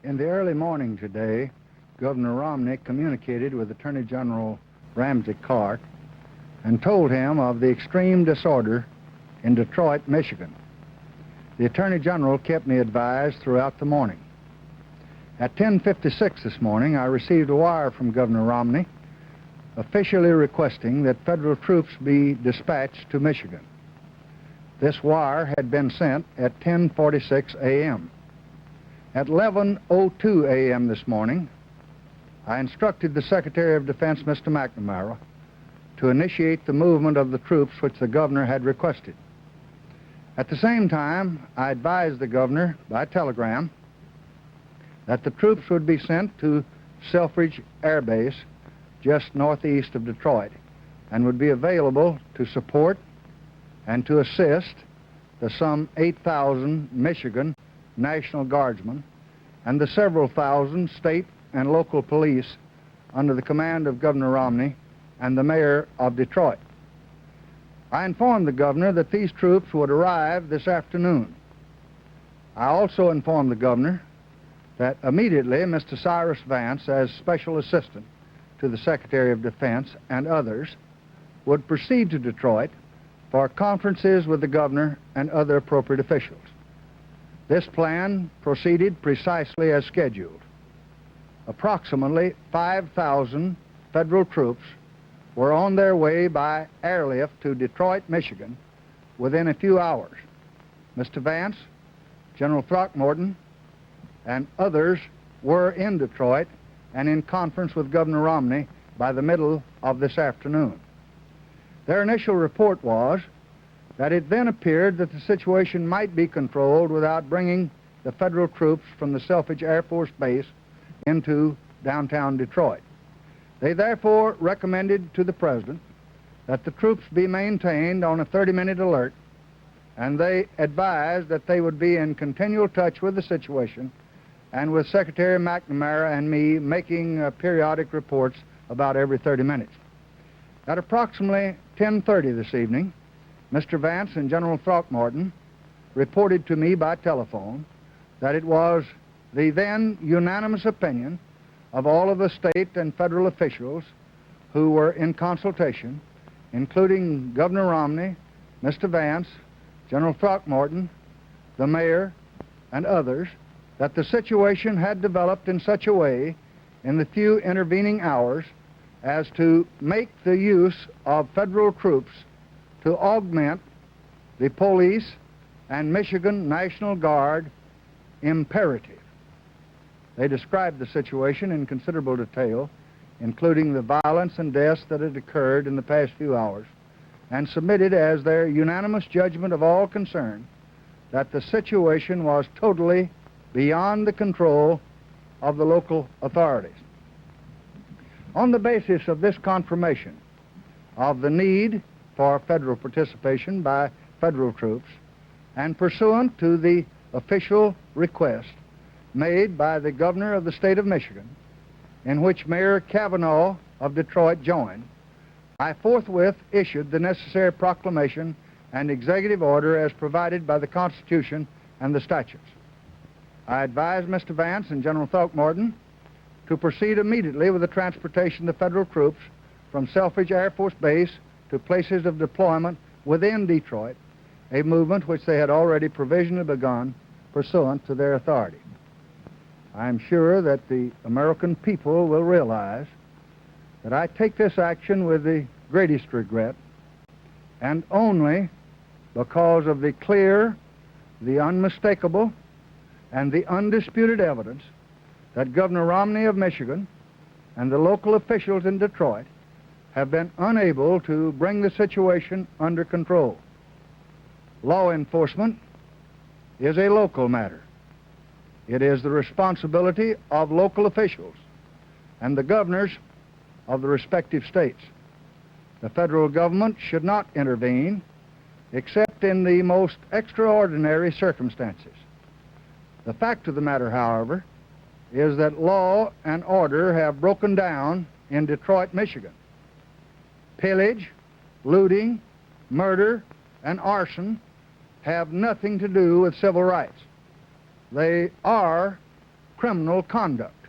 In the early morning today, Governor Romney communicated with Attorney General Ramsey Clark and told him of the extreme disorder in Detroit, Michigan. The Attorney General kept me advised throughout the morning. At 10:56 this morning, I received a wire from Governor Romney officially requesting that federal troops be dispatched to Michigan. This wire had been sent at 10:46 a.m. At 11:02 a.m. this morning, I instructed the Secretary of Defense, Mr. McNamara, to initiate the movement of the troops which the governor had requested. At the same time, I advised the governor by telegram that the troops would be sent to Selfridge Air Base just northeast of Detroit and would be available to support and to assist the some 8,000 Michigan National Guardsmen and the several thousand state and local police under the command of Governor Romney and the mayor of Detroit. I informed the governor that these troops would arrive this afternoon. I also informed the governor that immediately Mr. Cyrus Vance, as special assistant to the Secretary of Defense and others, would proceed to Detroit for conferences with the governor and other appropriate officials. This plan proceeded precisely as scheduled. Approximately 5,000 federal troops were on their way by airlift to Detroit, Michigan within a few hours. Mr. Vance, General Throckmorton, and others were in Detroit and in conference with Governor Romney by the middle of this afternoon. Their initial report was that it then appeared that the situation might be controlled without bringing the federal troops from the Selfridge Air Force Base into downtown Detroit. They therefore recommended to the President that the troops be maintained on a 30-minute alert, and they advised that they would be in continual touch with the situation and with Secretary McNamara and me making periodic reports about every 30 minutes. At approximately 10:30 this evening, Mr. Vance and General Throckmorton reported to me by telephone that it was the then unanimous opinion of all of the state and federal officials who were in consultation, including Governor Romney, Mr. Vance, General Throckmorton, the mayor, and others, that the situation had developed in such a way in the few intervening hours as to make the use of federal troops to augment the police and Michigan National Guard imperative. They described the situation in considerable detail, including the violence and deaths that had occurred in the past few hours, and submitted as their unanimous judgment of all concerned that the situation was totally beyond the control of the local authorities. On the basis of this confirmation of the need for federal participation by federal troops, and pursuant to the official request made by the governor of the state of Michigan, in which Mayor Kavanaugh of Detroit joined, I forthwith issued the necessary proclamation and executive order as provided by the Constitution and the statutes. I advised Mr. Vance and General Throckmorton to proceed immediately with the transportation of the federal troops from Selfridge Air Force Base to places of deployment within Detroit, a movement which they had already provisionally begun pursuant to their authority. I am sure that the American people will realize that I take this action with the greatest regret, and only because of the clear, the unmistakable, and the undisputed evidence that Governor Romney of Michigan and the local officials in Detroit have been unable to bring the situation under control. Law enforcement is a local matter. It is the responsibility of local officials and the governors of the respective states. The federal government should not intervene except in the most extraordinary circumstances. The fact of the matter, however, is that law and order have broken down in Detroit, Michigan. Pillage, looting, murder, and arson have nothing to do with civil rights. They are criminal conduct.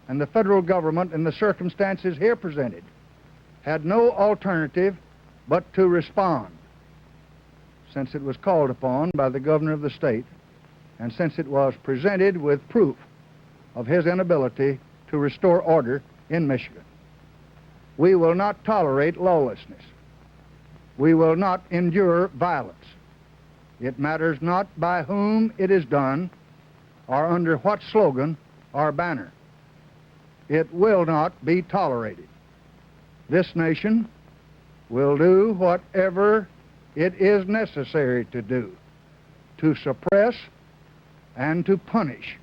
And the federal government, in the circumstances here presented, had no alternative but to respond, since it was called upon by the governor of the state, and since it was presented with proof of his inability to restore order in Michigan. We will not tolerate lawlessness. We will not endure violence. It matters not by whom it is done or under what slogan or banner. It will not be tolerated. This nation will do whatever it is necessary to do to suppress and to punish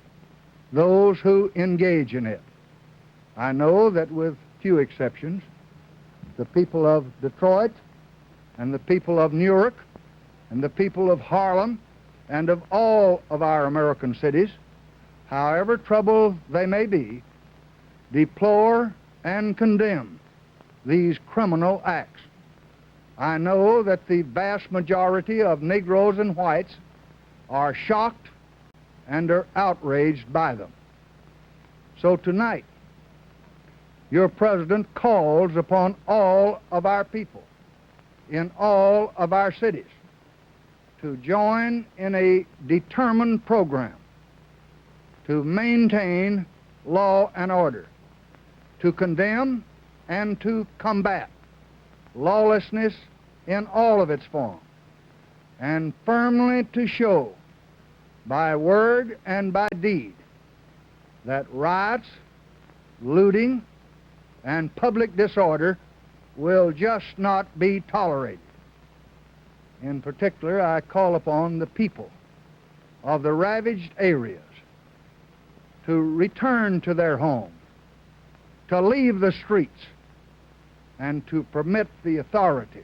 those who engage in it. I know that with few exceptions, the people of Detroit and the people of Newark and the people of Harlem and of all of our American cities, however troubled they may be, deplore and condemn these criminal acts. I know that the vast majority of Negroes and whites are shocked and are outraged by them. So tonight, your president calls upon all of our people in all of our cities to join in a determined program to maintain law and order, to condemn and to combat lawlessness in all of its forms, and firmly to show by word and by deed that riots, looting, and public disorder will just not be tolerated. In particular, I call upon the people of the ravaged areas to return to their homes, to leave the streets, and to permit the authorities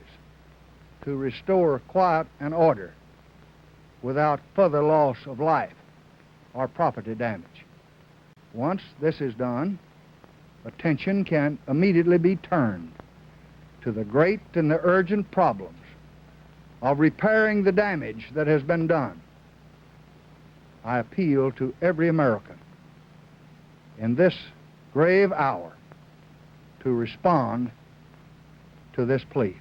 to restore quiet and order without further loss of life or property damage. Once this is done, attention can immediately be turned to the great and the urgent problems of repairing the damage that has been done. I appeal to every American in this grave hour to respond to this plea.